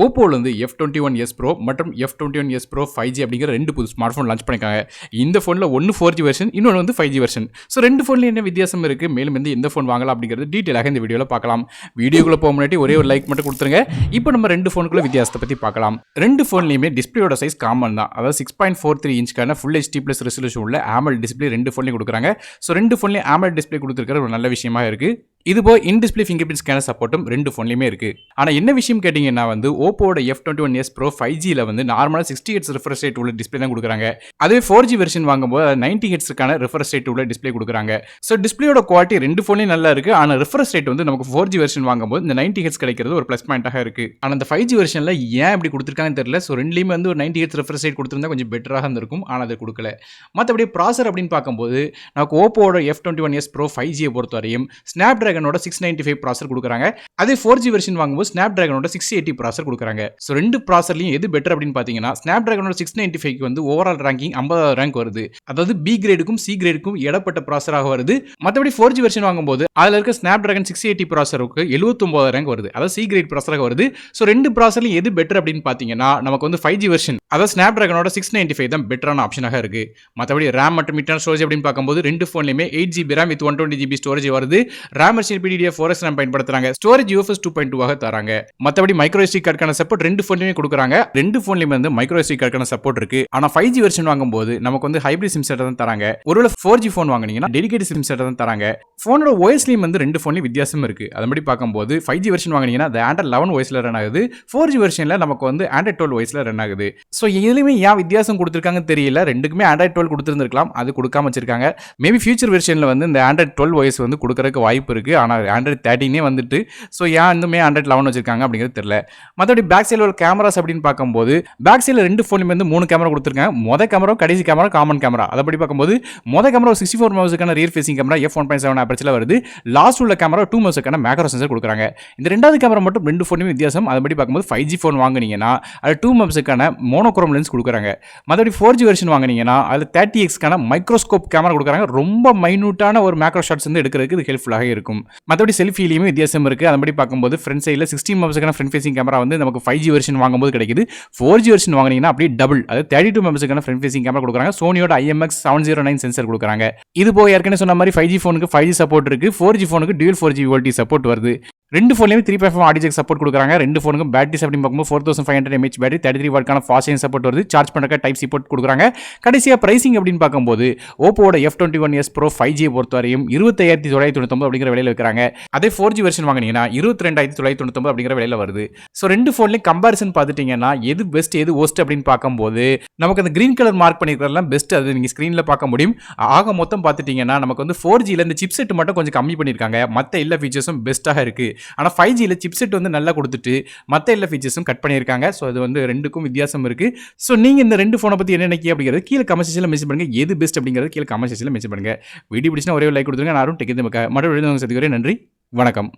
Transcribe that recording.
ஓப்போலேருந்து F21s Pro மற்றும் F21s Pro 5G அப்படிங்கிற ரெண்டு புது ஸ்மார்ட் ஃபோன் லான்ச் பண்ணியிருக்காங்க. இந்த ஃபோனில் ஒன்று 4G வெர்ஷன், இன்னொன்று வந்து 5G வெர்ஷன். ஸோ ரெண்டு ஃபோன்லையும் என்ன வித்தியாசம் இருக்குது, மேலும் வந்து எந்த ஃபோன் வாங்கலாம் அப்படிங்கிறது டீட்டெயிலாக இந்த வீடியோவில் பார்க்கலாம். வீடியோக்குள்ளே போக முன்னாடி ஒரே ஒரு லைக் மட்டும் கொடுத்துருங்க. இப்போ நம்ம ரெண்டு ஃபோனுக்குள்ள வித்தியாசத்தை பற்றி பார்க்கலாம். ரெண்டு ஃபோன்லையுமே டிஸ்பிளேயோட சைஸ் காமன் தான். அதாவது 6.43 இன்ச்க்கான ஃபுல் HD ப்ளஸ் ரெசல்யூஷன் உள்ள AMOLED டிஸ்பிளே ரெண்டு ஃபோன்லையும் கொடுக்குறாங்க. ஸோ ரெண்டு ஃபோன்லையும் AMOLED டிஸ்பிளே கொடுத்துருக்கிற ஒரு நல்ல விஷயமா இருக்குது. இதுபோல் in display finger print scanner சப்போர்ட்டும் ரெண்டு ஃபோன்லையுமே இருக்குது. ஆனால் என்ன விஷயம் கேட்டிங்கன்னா வந்து ஓப்போட F21s Pro 5Gயில் வந்து நார்மலாக 60 Hz ரிஃப்ரெஷ் ரேட் உள்ள டிஸ்பிளே தான் கொடுக்குறாங்க. அதே 4G வெர்ஷன் வாங்கும்போது 90 Hzக்கான ரிஃப்ரெஷ் ரேட் உள்ள டிஸ்பிளே கொடுக்குறாங்க. ஸோ டிஸ்பிளேயோட குவாலிட்டி ரெண்டு ஃபோன்லையும் நல்லா இருக்குது. ஆனால் ரிஃப்ரெஷ் ரேட் வந்து நமக்கு 4G வெர்ஷன் வாங்கும்போது இந்த 90 Hz கிடைக்கிறது ஒரு ப்ளஸ் பாயிண்டாக இருக்குது. ஆனால் இந்த 5G வெர்ஷனில் ஏன் இப்படி கொடுத்துருக்காங்கன்னு தெரியல. ஸோ ரெண்டுலேயுமே வந்து ஒரு 90 Hz ரிஃப்ரெஷ் ரேட் கொடுத்துருந்தா கொஞ்சம் பெட்டராக இருந்திருக்கும். ஆனால் அது கொடுக்கல. மற்றபடி ப்ராசர் அப்படின்னு பார்க்கும்போது நமக்கு ஓப்போட F21s Pro 5Gயை பொறுத்தவரையும் ஸ்னாப்டிராகனோட 695 ப்ராசர் கொடுக்குறாங்க. அதே 4G வெர்ஷன் வாங்கும்போது ஸ்னாப்டிராகனோட 680 ப்ராசர் கொடுக்குறாங்க. ஸோ ரெண்டு ப்ராசர்லையும் எது பெட்டர் அப்படின்னு பார்த்தீங்கன்னா ஸ்னாப்டிராகனோட 695 வந்து ஓவரால் ரேங்கிங் 50 ரேங்க் வருது. அதாவது B கிரேடுக்கும் C கிரேடுக்கும் இடப்பட்ட ப்ராசராக வருது. மற்றபடி 4G வெர்ஷன் வாங்கும்போது அதில் இருக்க ஸ்னாப்டிராகன் 680 ப்ராசருக்கு 79 ரேங்க் வருது. அதாவது C கிரேட் ப்ராசராக வருது. ஸோ ரெண்டு ப்ராசர்லையும் எது பெட்டர் அப்படின்னு பார்த்தீங்கன்னா நமக்கு வந்து 5G வெர்ஷன் அதாவது ஸ்னாப்டிராகனோட 695 தான் பெட்டரான ஆப்ஷனாக இருக்கு. மற்றபடி ரேம் மற்றும் இன்டர்னல் ஸ்டோரேஜ் அப்படின்னு பார்க்கும்போது ரெண்டு ஃபோன்லையுமே 8GB RAM with 120GB storage வருது. ரேம் வெர்ஷன் PDDR4X RAM பயன்படுத்துறாங்க. ஸ்டோரேஜ் UFS 2.2 ஆக தராங்க. மற்றபடி மைக்ரோ SD கார்டுக்கான சப்போர்ட் ரெண்டு ஃபோன்லையுமே கொடுக்குறாங்க. ரெண்டு ஃபோன்லையுமே வந்து மைக்ரோ SD கார்டுக்கான சப்போர்ட் இருக்கு. ஆனால் 5G வெர்ஷன் வாங்கும்போது நமக்கு வந்து ஹைபிரிட் சிம் செட் தான் தராங்க. ஒருவேளை 4G ஃபோன் வாங்குனீங்கன்னா டெடிகேட்டட் சிம் செட் தான் தராங்க. ஃபோனோட OSலையும் வந்து ரெண்டு ஃபோன்லையும் வித்தியாசம் இருக்கு. அதன்படி பார்க்கும்போது 5G வெர்ஷன் வாங்குனீங்கன்னா அது Android 11 OSல ரன் ஆகுது. 4G வெர்ஷன்ல நமக்கு வந்து Android 12 OSல ரன் ஆகுது. ஸோ இதுலையுமே ஏன் வித்தியாசம் கொடுத்துருக்காங்கன்னு தெரியல. ரெண்டுக்குமே Android 12 கொடுத்துருந்துருக்கலாம். அது கொடுக்காம வச்சிருக்காங்க. மேபி ஃபியூச்சர் வெர்ஷன்ல வந்து இந்த Android 12 OS வந்து கொடுக்கறதுக்கு வாய்ப்பு இருக்கு. ஆனால் Android 13 வந்துட்டு ஸோ ஏன் இன்னுமே Android 11 வச்சிருக்காங்க அப்படிங்கிறது தெரியல. மற்றபடி பேக் சைடில் ஒரு கேமராஸ் அப்படின்னு பார்க்கும்போது பேக் சைடில் ரெண்டு ஃபோன்லையும் வந்து 3 கேமரா கொடுத்துருக்காங்க. மொதல் கேமரா கடைசி கேமரா காமன் கேமரா. அதப்படி பார்க்கும்போது மொதல் கேமரா 64 மெகாபிக்சலுக்கான ரியர் ஃபேசிங் கேமரா f1.7 ஆப்பர்ச்சரில் வருது. லாஸ்ட் உள்ள கேமரா 2 மெகாபிக்சலுக்கான மேக்ரோ சென்சர் கொடுக்குறாங்க. இந்த ரெண்டாவது கேமரா மட்டும் ரெண்டு ஃபோனுமே வித்தியாசம். அதப்படி பார்க்கும்போது 5G ஃபோன் வாங்குனீங்கன்னா அது 2 மெகாபிக்சலுக்கான மோனோக்ரோம் லென்ஸ் கொடுக்குறாங்க. மற்றபடி 4G வெர்ஷன் வாங்குனீங்கன்னா அதில் 30x மைக்ரோஸ்கோப் கேமரா கொடுக்குறாங்க. ரொம்ப மைனூட்டான ஒரு மேக்ரோ ஷாட்ஸ் வந்து எடுக்கிறதுக்கு இது ஹெல்ப்ஃபுல்லாக இருக்கும். மற்றபடி செல்ஃபிலையுமே வித்தியாசம் இருக்குது. அதன்படி பார்க்கும்போது ஃப்ரண்ட் சைடில் 16 மெகாபிக்சலுக்கான ஃப்ரண்ட் ஃபேசிங் கேமரா வந்து நமக்கு 5G வெர்ஷன் வாங்கும்போது கிடைக்குது. 4G வெர்ஷன் வாங்குனீங்கன்னா அப்படியே டபுள், அதாவது 32 மெகாபிக்சலுக்கான ஃப்ரண்ட் ஃபேசிங் கேமரா கொடுக்குறாங்க. சோனியோட IMX709 சென்சர் கொடுக்குறாங்க. இது போக ஏற்கனவே சொன்ன மாதிரி 5G ஃபோனுக்கு 5G சப்போர்ட் இருக்கு. 4G ஃபோனுக்கு டியூல் 4G VoLTE சப்போர்ட் வருது. ரெண்டு ஃபோன்லையுமே 3.5 ஆடியோ ஜாக் சப்போர்ட் கொடுக்குறாங்க. ரெண்டு ஃபோனுக்கும் பேட்டரிஸ் அப்படின்னு பார்க்கும்போது 4500 mAh பேட்டரி, 33 வாட்க்கான ஃபாஸ்ட் சார்ஜிங் சப்போர்ட் வருது. சார்ஜ் பண்ணுறக்க டைப் சி போர்ட் கொடுக்குறாங்க. கடைசியாக பிரைசிங் அப்படின்னு பார்க்கும்போது ஓப்போட F21s Pro 5G பொறுத்தவரையும் 25,999 அப்படிங்கிற விலையில் வைக்கிறாங்க. அதே 4G வெர்ஷன் வாங்கினீங்கன்னா 22,999 அப்படிங்கிற விலையில் வருது. ஸோ ரெண்டு ஃபோன்லையும் கம்பேரிசன் பார்த்துட்டீங்கன்னா எது பெஸ்ட் எது ஒஸ்ட் அப்படின்னு பார்க்கும்போது நமக்கு அந்த கிரீன் கலர் மார்க் பண்ணிக்கிறதுலாம் பெஸ்ட். அது நீங்கள் ஸ்க்ரீனில் பார்க்க முடியும். ஆக மொத்தம் பார்த்துட்டீங்கன்னா நமக்கு வந்து 4Gயில் இந்த சிப் செட் மட்டும் கொஞ்சம் கம்மி பண்ணியிருக்காங்க. மற்ற எல்லா ஃபீச்சர்ஸும் பெஸ்ட்டாக இருக்குது. ஆனால் 5Gயில் சிப்செட் வந்து நல்லா கொடுத்துட்டு மற்ற எல்லா ஃபீச்சர்ஸும் கட் பண்ணியிருக்காங்க. ஸோ அது வந்து ரெண்டுக்கும் வித்தியாசம் இருக்குது. ஸோ நீங்கள் இந்த ரெண்டு ஃபோனை பற்றி என்ன நினைக்கிறீங்க அப்படிங்கிறது கீழே கமெண்ட் செக்ஷனில் மென்ஷன் பண்ணுங்கள். எது பெஸ்ட் அப்படிங்கிறது கீழே கமெண்ட் செக்ஷனில் மென்ஷன் பண்ணுங்கள். வீடியோ பிடிச்சினா ஒரே லைக் கொடுத்துருங்க. நான் டெக் மற்றொரு நன்றி, வணக்கம்.